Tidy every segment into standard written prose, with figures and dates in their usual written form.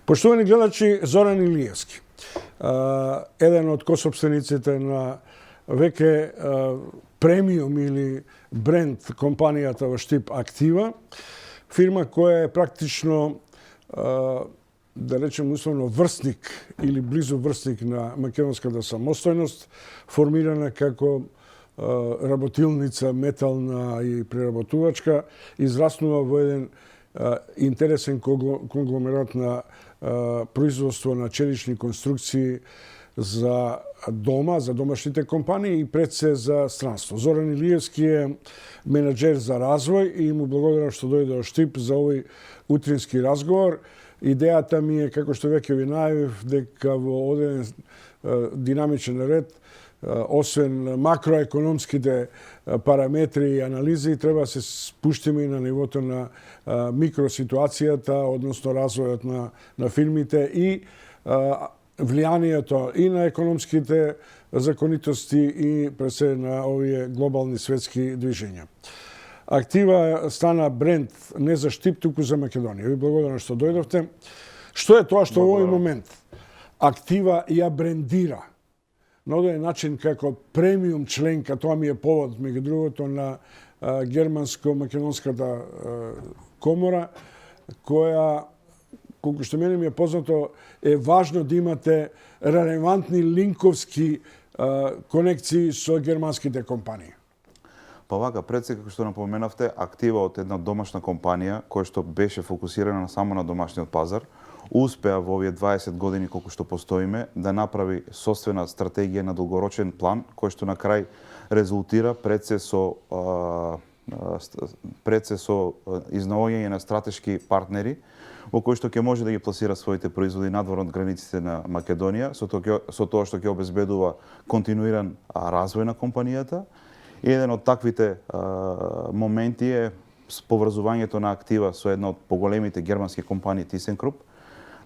Поштовани гледачи, Зоран Илиевски, еден од косопствениците на веќе премиум или бренд компанијата во Штип Актива, фирма која е практично, да речем условно, врсник или близу врсник на македонската самостојност, формирана како работилница метална и преработувачка, израснува во еден интересен конгломерат на производство на челични конструкции за дома, за домашните компании и пред се за странство. Зоран Илиевски е менеджер за развој и му благодарам што дојде од Штип за овој утрински разговор. Идејата ми е, како што веќе ви најавив, дека во оден динамичен ред, освен макроекономските параметри и анализи, треба да се спуштиме и на нивото на микроситуацијата, односно развојот на фирмите и влијанието и на економските законитости и пресе на овие глобални светски движења. Актива стана бренд не за Штип, туку за Македонија. Ви благодарам што дојдовте. Што е тоа што во овој момент Актива ја брендира на оден начин како премиум членка, тоа ми е повод, меѓу другото, на германско-македонската комора, која, колку што мене ми е познато, е важно да имате релевантни линковски конекции со германските компании. Па вака, пред се, како што напоменавте, Актива од една домашна компанија, која што беше фокусирана само на домашниот пазар, успеа во овие 20 години колку што постоиме да направи собствена стратегија на долгорочен план, кој што на крај резултира пред се со изнаоѓање на стратешки партнери во кои што ќе може да ги пласира своите производи надвор од границите на Македонија, со тоа што ќе обезбедува континуиран развој на компанијата. И еден од таквите моменти е поврзувањето на Актива со една од поголемите германски компании ThyssenKrupp,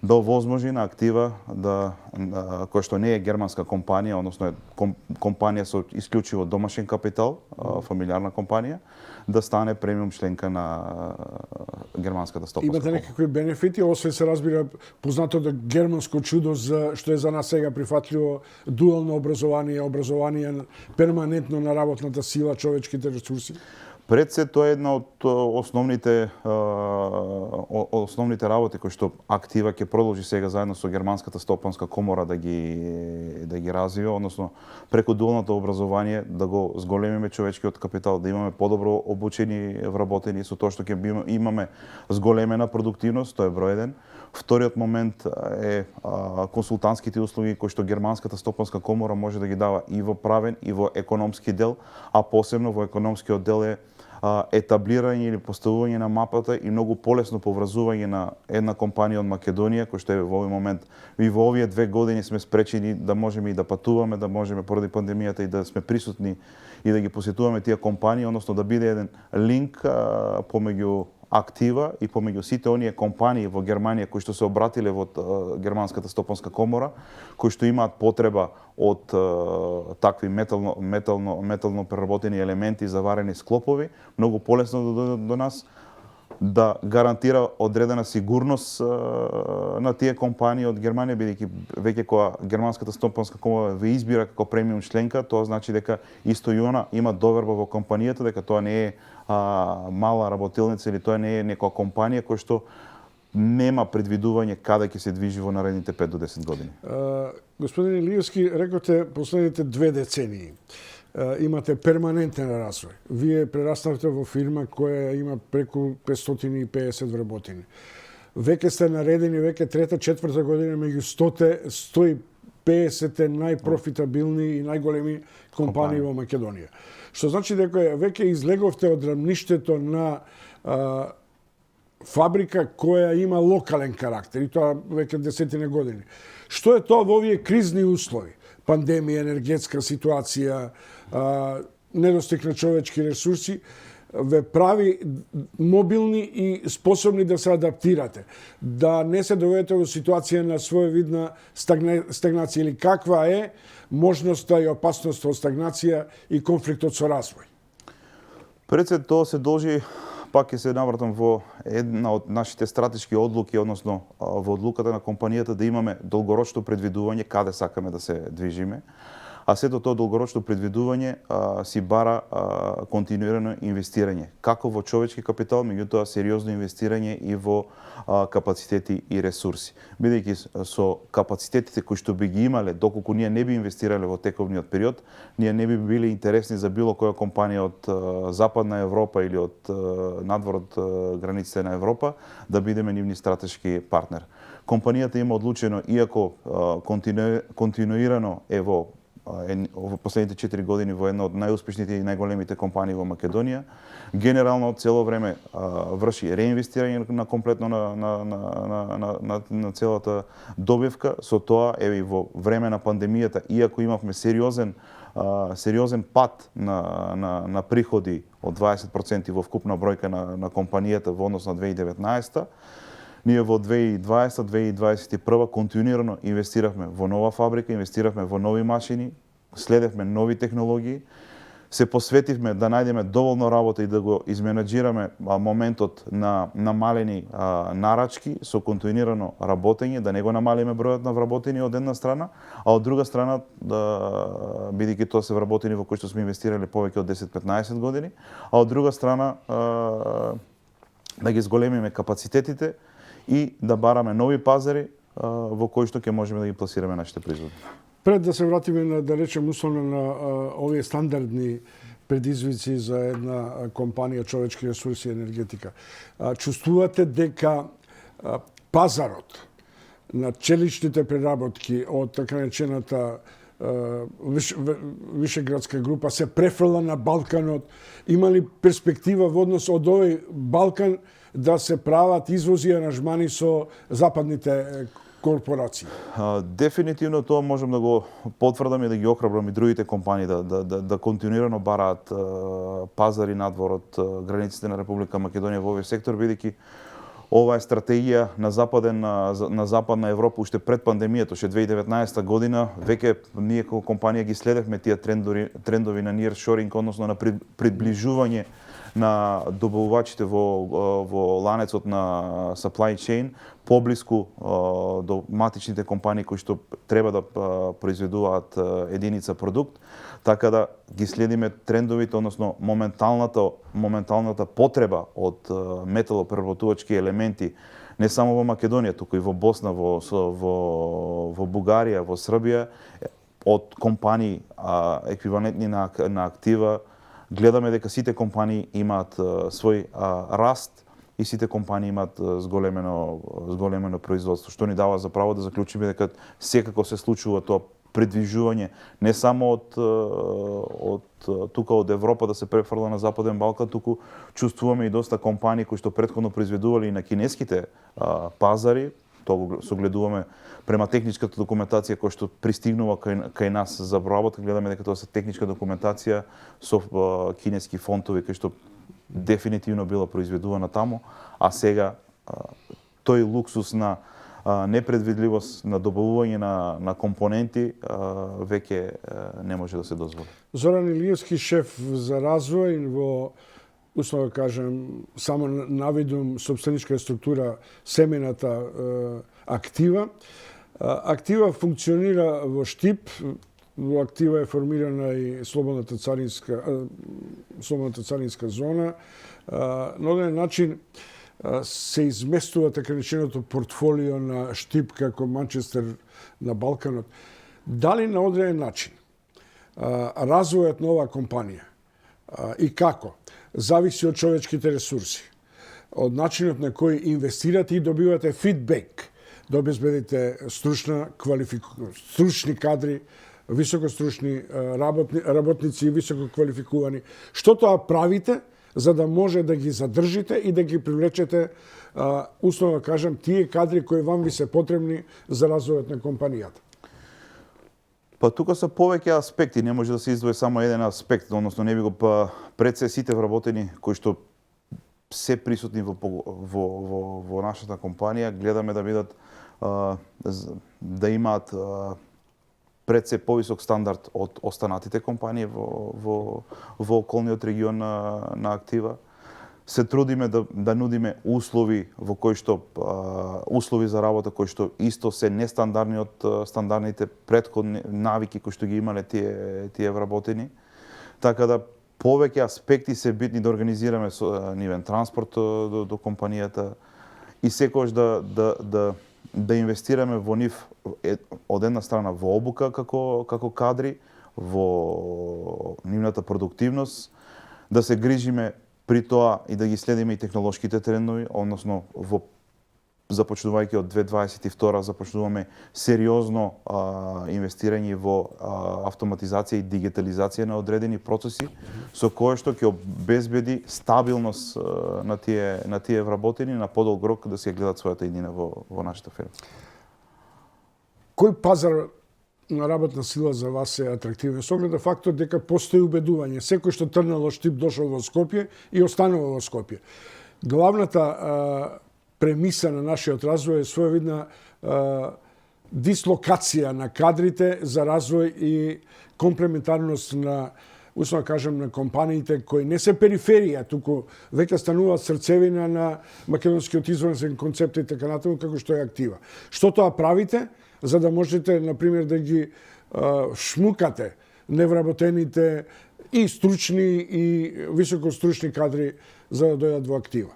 да овозможи на Актива, која што не е германска компанија, односно е компанија со исклучиво домашен капитал, фамилиарна компанија, да стане премиум членка на германската стопанска комора. Имате некакви бенефити, освен се разбира познатото германско чудо за што е за нас сега прифатливо, дуално образование перманентно на работната сила, човечките ресурси? Пред се, тоа е една од основните работи кои што Актива ќе продолжи сега заедно со германската стопанска комора да ги развива, односно преку дуалното образование да го зголемиме човечкиот капитал, да имаме подобро обучени вработени, со тоа што ќе имаме зголемена продуктивност, тоа е број еден. Вториот момент е консултантските услуги кои што германската стопанска комора може да ги дава и во правен и во економски дел, а посебно во економскиот дел е етаблирање или поставување на мапата и многу полесно поврзување на една компанија од Македонија, кој што е во овој момент и во овие 2 години сме спречени да можеме и да патуваме, да можеме поради пандемијата и да сме присутни и да ги посетуваме тие компании, односно да биде еден линк помеѓу Актива и помеѓу сите оние компании во Германија кои што се обратиле во германската стопанска комора, кои што имаат потреба од такви метално преработени елементи, заварени склопови, многу полесно да дојдат до нас, да гарантира одредена сигурност на тие компании од Германија, бидејќи веќе кога германската стопанска комора ве избира како премиум членка, тоа значи дека исто и она има доверба во компанијата, дека тоа не е мала работилница или тоа не е некоја компанија која што нема предвидување каде ќе се движи во наредните 5 до 10 години. Господин Илиевски, рекоте последните 2 децении имате перманентен развој. Вие прераснавте во фирма која има преку 550 вработени. Веќе сте наредени, веќе 3-4 година меѓу 150 најпрофитабилни и најголеми компании во Македонија. Што значи дека веќе излеговте од рамништето на фабрика која има локален карактер, и тоа веќе десетина години. Што е тоа во овие кризни услови? Пандемија, енергетска ситуација, недостиг на човечки ресурси, ве прави мобилни и способни да се адаптирате, да не се доведете во ситуација на своевидна стагнација, или каква е можноста и опасноста од стагнација и конфликтот со развој? Пред се тоа се должи Пак ќе се навратам во една од нашите стратешки одлуки, односно во одлуката на компанијата да имаме долгорочно предвидување каде сакаме да се движиме. А сето тоа долгорочно предвидување си бара континуирано инвестирање, како во човечки капитал, меѓутоа сериозно инвестирање и во капацитети и ресурси. Бидејќи со капацитетите кои што би ги имале, доколку ние не би инвестирале во тековниот период, ние не би били интересни за било која компанија од Западна Европа или од надвор од границите на Европа да бидеме нивни стратешки партнер. Компанијата има одлучено, иако континуирано е во последните 4 години во една од најуспешните и најголемите компании во Македонија, генерално цело време врши реинвестирање на комплетно на целата добивка. Со тоа, еве во време на пандемијата, иако имавме сериозен пад на приходи од 20% во вкупна бројка на компанијата во однос на 2019, ние во 2020-2021 континуирано инвестиравме во нова фабрика, инвестиравме во нови машини, следевме нови технологии, се посветивме да најдеме доволно работа и да го изменаџираме моментот на намалени нарачки со континуирано работење, да не го намалиме бројот на вработени од една страна, а од друга страна, бидејќи тоа се вработени во кои што сме инвестирале повеќе од 10-15 години, а од друга страна да ги зголемиме капацитетите и да бараме нови пазари во кои што ќе можеме да ги пласираме нашите производи. Пред да се вратиме на, да речем, условно на овие стандардни предизвици за една компанија човечки ресурси и енергетика, чувствувате дека пазарот на челичните преработки од така наречената Вишеградска група се префрла на Балканот? Има ли перспектива во однос од овој Балкан да се прават извози и аранжмани со западните корпорации? Дефинитивно тоа можам да го потврдам и да ги охрабрам и другите компании да континуирано бараат пазари надвор од границите на Република Македонија во овој сектор, бидејќи ова е стратегија на Западна Европа уште пред пандемијата, уште 2019 година, веќе ние како компанија ги следевме тие трендови на nearshoring, односно на приближување на добавувачите во ланецот на supply chain поблиску до матичните компании кои што треба да произведуваат единица продукт, така да ги следиме трендовите, односно моменталната потреба од металопреработувачки елементи не само во Македонија, туку и во Босна, во Бугарија, во Србија, од компании еквивалентни на Актива. Гледаме дека сите компании имаат свој раст и сите компании имаат зголемено производство, што ни дава за право да заклучиме дека секако се случува тоа придвижување не само од тука од Европа да се префрла на Западен Балкан, туку чувствуваме и доста компании кои што претходно произведувале и на кинеските пазари. Тоа согледуваме према техничката документација која што пристигнува кај нас за обработка, гледаме дека тоа се техничка документација со кинески фонтови кои што дефинитивно била произведувана таму, а сега тој луксус на непредвидливост на добавување на компоненти веќе не може да се дозволи. Зоран Илиевски, шеф за развој во, условно да кажем, само наведувам собственичка структура семената Актива. Актива функционира во Штип, во Актива е формирана и слободната царинска зона. На одреден начин се изместува така нареченото портфолио на Штип како Манчестер на Балканот. Дали на одреден начин развојот на оваа компанија и како зависи од човечките ресурси, од начинот на кој инвестирате и добивате фидбек да обезбедите стручни кадри, високостручни работници и високо квалификувани. Што тоа правите за да може да ги задржите и да ги привлечете, условно да кажам, тие кадри кои вам ви се потребни за развојот на компанијата? Па тука се повеќе аспекти, не може да се издвои само еден аспект, односно не би го пред се сите вработени кои што се присутни во нашата компанија, гледаме да бидат да имаат пред се повисок стандард од останатите компании во околниот регион на Актива. се трудиме да нудиме услови во кои што услови за работа кои што исто се нестандардни од стандардните претходни навики кои што ги имале тие вработени. Така да повеќе аспекти се битни да организираме со нивен транспорт до компанијата и секогаш да инвестираме во нив од една страна во обука како кадри, во нивната продуктивност, да се грижиме при тоа и да ги следиме и технолошките трендови, односно започнувајќи од 2022 започнуваме сериозно инвестирање во автоматизација и дигитализација на одредени процеси, со кое што ќе обезбеди стабилност на тие вработени на подолг рок да се гледат својата иднина во нашата фирма. Кој пазар на работна сила за вас е атрактивен? Со оглед на фактот дека постои убедување. Секој што тргнал од Штип дошол во Скопје и останува во Скопје. Главната премиса на нашиот развој е своевидна дислокација на кадрите за развој и комплементарност на, условно кажем, на компаниите кои не се периферија, туку веќе стануваат срцевина на македонскиот извршен концепт и така натаму, како што е Актива. Што тоа правите за да можете, например, да ги шмукате невработените и стручни и високостручни кадри за да дојдат во Актива?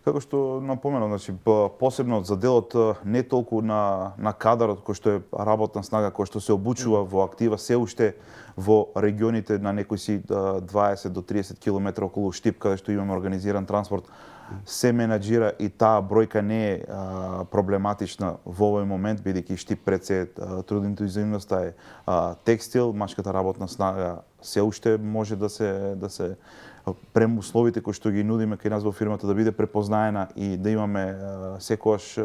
Како што напоменав, значи посебно за делот не толку на кадарот кој што е работна снага кој што се обучува во Актива се уште во регионите на некои си 20 до 30 км околу Штип каде што имаме организиран транспорт се менаџира и таа бројка не е проблематична во овој момент, бидејќи Штип пред се трудоинтензивноста е текстил, машката работна снага се уште може да се условите кои што ги нудиме кај нас во фирмата да биде препознаена и да имаме секогаш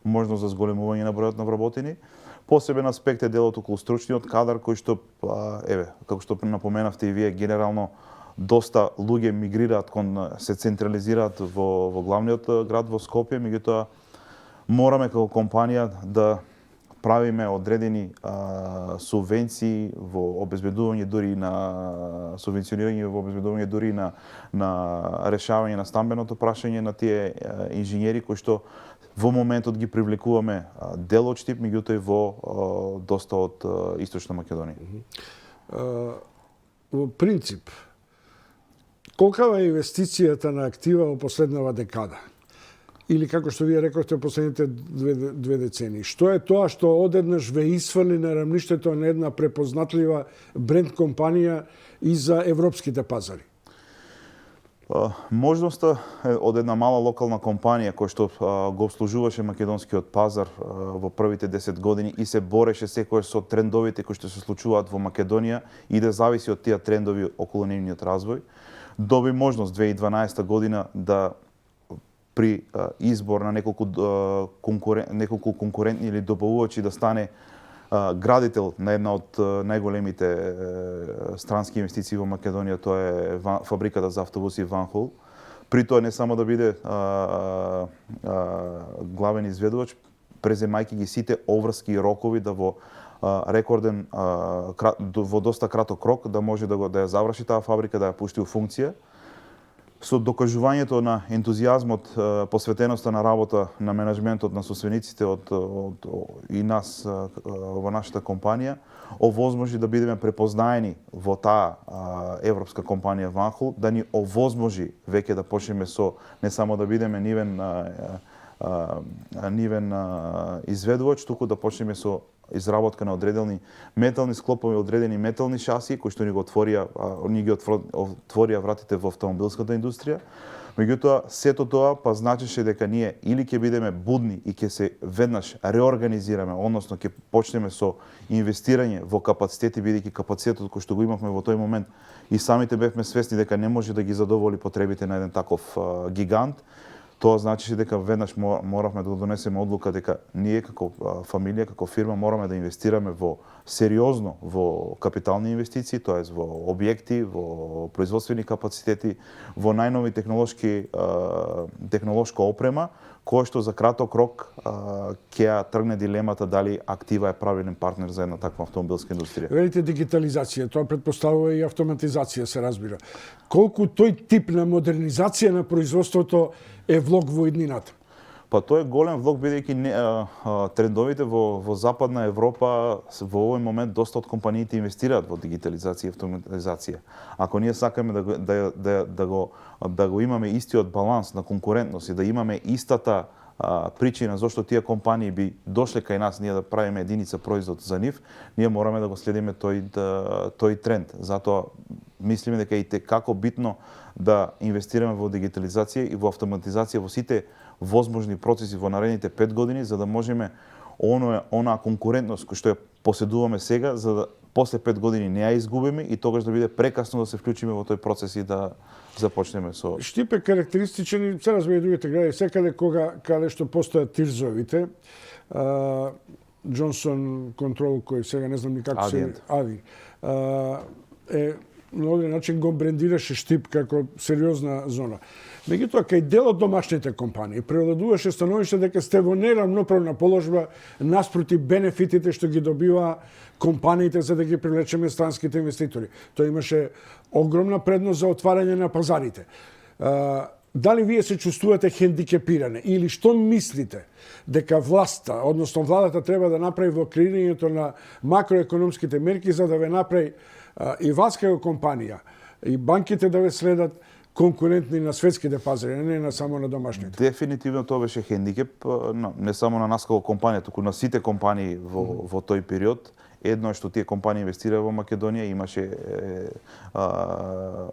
можност за зголемување на бројот на вработени. Посебен аспект е делот околу стручниот кадар кој што како што напоменавте и вие генерално доста луѓе мигрираат се централизираат во главниот град во Скопје, меѓутоа мораме како компанија да правиме одредени субвенции во обезбедување дури на субвенционирање во обезбедување дури на решавање на стамбеното прашање на тие инженери кои што во моментот ги привлекуваме дел од Штип, меѓутоа и во доста од Источна Македонија. Во принцип, колкава е инвестицијата на Актива во последнава декада? Или како што вие рековте последните две децении. Што е тоа што одеднаш ве исфрли на рамништето на една препознатлива бренд компанија и за европските пазари? Можноста од една мала локална компанија која што го обслужуваше македонскиот пазар во првите 10 години и се бореше секој со трендовите кои што се случуваат во Македонија и да зависи од тие трендови околу нивниот развој, доби можност 2012 година да при избор на неколку конкурентни или добавувачи да стане градител на една од најголемите странски инвестиции во Македонија, тоа е фабриката за автобуси Ванхол. При тоа не само да биде главен изведувач, преземајќи ги сите обврски и рокови да во рекорден, во доста краток рок да може да ја заврши таа фабрика, да ја пушти у функција. Со докажувањето на ентузијазмот, посветеноста на работа на менеджментот, на собствениците и нас во нашата компанија, овозможи да бидеме препознаени во таа европска компанија Ванхол, да ни овозможи веќе да почнеме со не само да бидеме нивен изведувач, туку да почнеме со изработка на одредени метални склопови, одредени метални шаси кои што ни ги отворија вратите во автомобилската индустрија. Меѓутоа, сето тоа па значеше дека ние или ќе бидеме будни и ќе се веднаш реорганизираме, односно ќе почнеме со инвестирање во капацитети, бидејќи капацитетот кој што го имавме во тој момент и самите бевме свесни дека не може да ги задоволи потребите на еден таков гигант. Тоа значи дека веднаш моравме да донесеме одлука дека ние како фамилија, како фирма мораме да инвестираме сериозно во капитални инвестиции, тоест во објекти, во производствени капацитети, во најнови технолошка опрема, кој што за краток рок ќе ја тргне дилемата дали Актива е правилен партнер за една таква автомобилска индустрија. Велите дигитализација, тоа претпоставува и автоматизација, се разбира. Колку тој тип на модернизација на производството е влог во иднината? Па тоа е голем влог, бидејќи трендовите во Западна Европа во овој момент доста од компаниите инвестираат во дигитализација и автоматизација. Ако ние сакаме да го имаме истиот баланс на конкурентност и да имаме истата причина зашто тие компании би дошле кај нас ние да правиме единица производ за нив, ние мораме да го следиме тој тренд. Затоа мислиме дека е како битно да инвестираме во дигитализација и во автоматизација во сите возможни процеси во наредните 5 години, за да можеме онаа конкурентност која што ја поседуваме сега, за да после 5 години не ја изгубиме и тогаш да биде прекасно да се вклучиме во тој процес и да започнеме со... Штип е карактеристичен и се разбира и другите гради. Секаде каде што постојат тирзовите, Джонсон Контрол, кој сега не знам ни како се... Ави. Е на одреден начин го брендираше Штип како сериозна зона. Меѓутоа, кај дел од домашните компании преовладуваше становиште дека сте во неравноправна положба наспроти бенефитите што ги добива компаниите за да ги привлечеме странските инвеститори. Тоа имаше огромна предност за отварање на пазарите. Дали вие се чувствувате хендикепиране или што мислите дека власта, односно владата треба да направи во креирањето на макроекономските мерки за да ве направи и вас како компанија и банките да ве следат конкурентни на светските пазари, не на само на домашните? Дефинитивно тоа беше хендикеп, не само на нас како компанија, туку на сите компании во тој период. Едно е што тие компании инвестираа во Македонија, имаше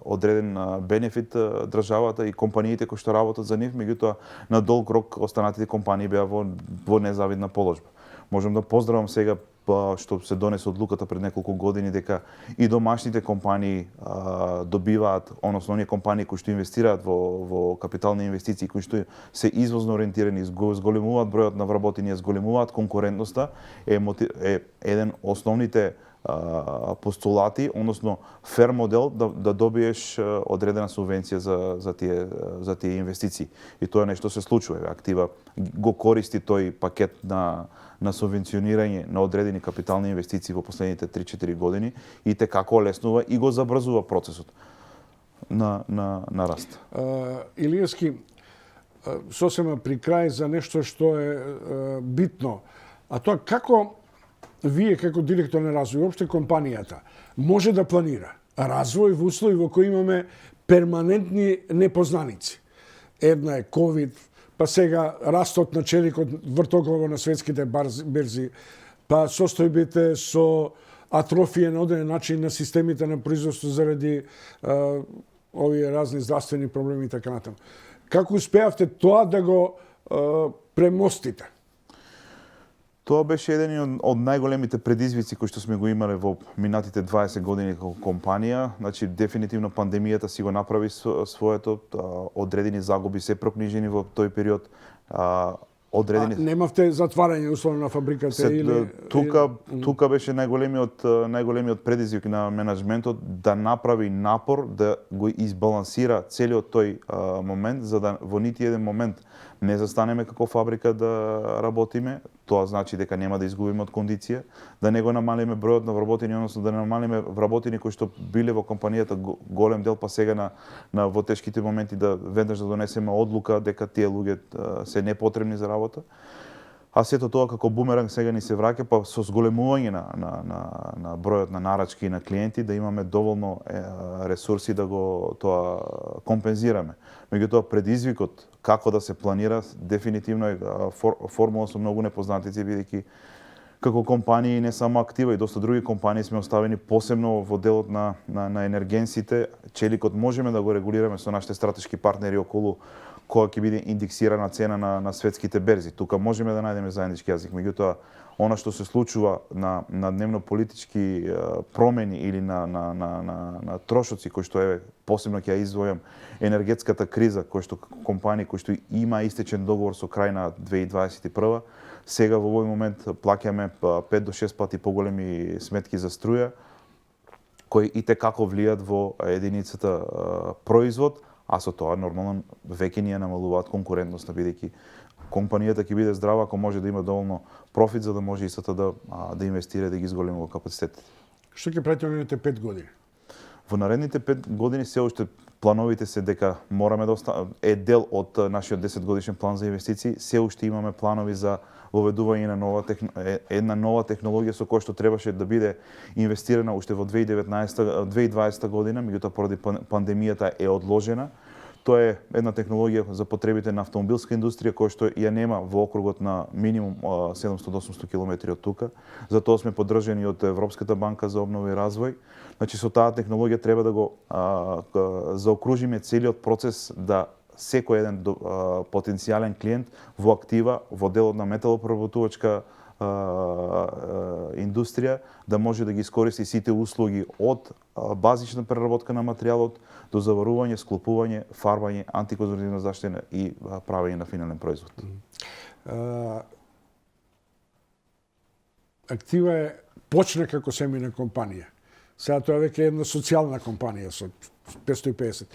одреден бенефит државата и компаниите кои што работат за нив, меѓутоа на долг рок останатите компании беа во незавидна положба. Можам да поздравам сега што се донесе одлуката пред неколку години дека и домашните компании добиваат, односно оние компании кои што инвестираат во капитални инвестиции, кои што се извозно ориентирани, зголемуваат бројот на вработени, зголемуваат конкурентноста, е еден основните постулати, односно фер модел да добиеш одредена субвенција за тие инвестиции. И тоа нешто се случува. Актива го користи тој пакет на субвенционирање на одредени капитални инвестиции во последните 3-4 години и како леснува и го забрзува процесот на раст. Илиевски, сосема при крај за нешто што е битно, а тоа како вие како директор на развој, уопште компанијата, може да планира развој во услови во кои имаме перманентни непознаници. Една е ковид, па сега растот на челикот вртоглаво на светските берзи, па состојбите со атрофија на одреден начин на системите на производство заради овие разни здравствени проблеми и така натаму. Како успеавте тоа да го премостите? Тоа беше еден од најголемите предизвици кои што сме го имале во минатите 20 години како компанија. Значи, дефинитивно пандемијата си го направи своето, одредени загуби се прокнижени во тој период. Немавте затварање условно на фабриката или тука беше најголемиот предизвик на менаџментот да направи напор да го избалансира целиот тој момент, за да во нити еден момент не застанеме како фабрика да работиме. Тоа значи дека нема да изгубиме од кондиција, да не го намалиме бројот на вработени, односно да не намалиме вработени кои што биле во компанијата голем дел, па сега во тешките моменти да веднаш да донесеме одлука дека тие луѓе се непотребни за работа. А сето тоа како бумеранг сега ни се враќа, па со зголемување на бројот на нарачки и на клиенти да имаме доволно ресурси да го тоа компензираме. Меѓутоа предизвикот како да се планира дефинитивно е формула со многу непознатици, бидејќи како компании не само Актива и доста други компании сме оставени посебно во делот на енергенсите. Челикот можеме да го регулираме со нашите стратешки партнери околу која ќе биде индексирана цена на светските берзи. Тука можеме да најдеме заеднички јазик, меѓутоа она што се случува на дневно политички промени или на трошоци кои што посебно ќе ја издвојам енергетската криза, кој што компании кои што има истечен договор со крај на 2021, сега во овој момент плаќаме 5 до 6 пати поголеми сметки за струја, кои и како влијат во единицата производ, а со тоа нормално веќе ни ја намалуваат конкурентноста, бидејќи компанијата ќе биде здрава ако може да има доволно профит за да може истата да инвестира и да ги изголеми во капацитетите. Што ќе правите наредните 5 години? Во наредните 5 години се уште плановите се дека мораме да е дел од нашиот 10 годишен план за инвестиции, се уште имаме планови за воведување на една нова технологија со која што требаше да биде инвестирана уште во 2020 година, меѓутоа поради пандемијата е одложена. Тоа е една технологија за потребите на автомобилска индустрија која што ја нема во округот на минимум 700-800 км од тука. Затоа сме поддржани од Европската банка за обнова и развој. Значи со таа технологија треба да го заокружиме целиот процес да секој еден потенцијален клиент во актива, во делот на металопроработувачка индустрија, да може да ги искористи сите услуги од базична преработка на материјалот до заварување, склопување, фарбање, антикорозивна заштина и правење на финален производ. Актива почна како семейна компанија. Сега тоа веќе е една социјална компанија со 550.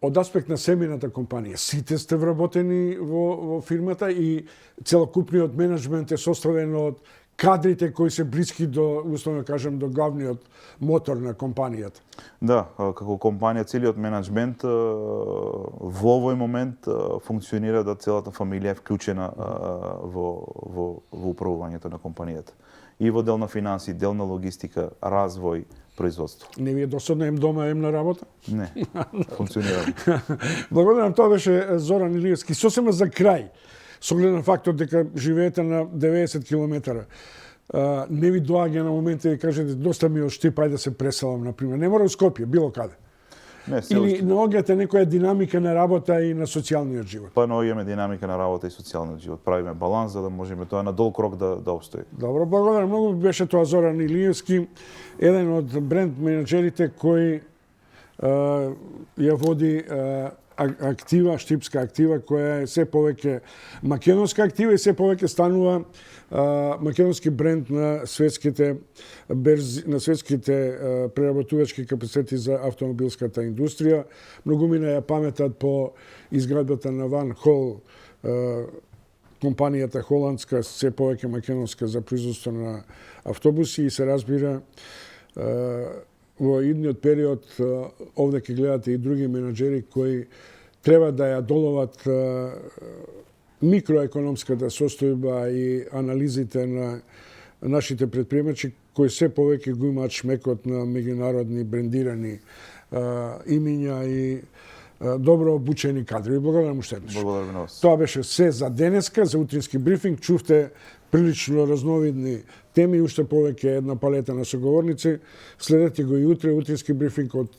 Од аспект на семејната компанија, сите сте вработени во фирмата и целокупниот менеджмент е составен од кадрите кои се блиски до, условно кажем, до главниот мотор на компанијата. Да, како компанија целиот менеджмент во овој момент функционира да целата фамилија е вклучена во управувањето на компанијата. И во дел на финанси, дел на логистика, развој, производство. Не ви е досадно ем дома, ем на работа? Не, функционира. Благодарам, тоа беше Зоран Илиевски. Сосема за крај, со оглед на фактот дека живеете на 90 километара, не ви доаѓа на моменти да кажете доста ми од Штип, ајде да се преселам, например. Не мора у Скопје, било каде. Не, или наоѓате некоја динамика на работа и на социјалниот живот? Па наоѓаме динамика на работа и социјалниот живот. Правиме баланс за да можеме тоа на долг рок да обстои. Добро, благодарам многу. Беше тоа Зоран Илиевски, еден од бренд менеджерите кој ја води актива, штипска актива, која е се повеќе македонска актива и се повеќе станува македонски бренд на светските берзи, на светските преработувачки капацитети за автомобилската индустрија. Многумина ја паметат по изградбата на Ван Хол, компанијата холандска, се повеќе македонска за производство на автобуси и се разбира во идниот период овде ќе гледате и други менеджери кои треба да ја доловат микроекономската состојба и анализите на нашите предприемачи кои се повеќе го имаат шмекот на меѓународни брендирани имиња и добро обучени кадри. Благодарам уште еднаш. Благодарам на вас. Тоа беше се за денеска, за утрински брифинг. Чувте прилично разновидни теми и уште повеќе една палета на соговорници. Следете го и утре, утрински брифинг од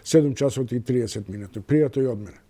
7 часот и 30 минути. Пријатно и од мене.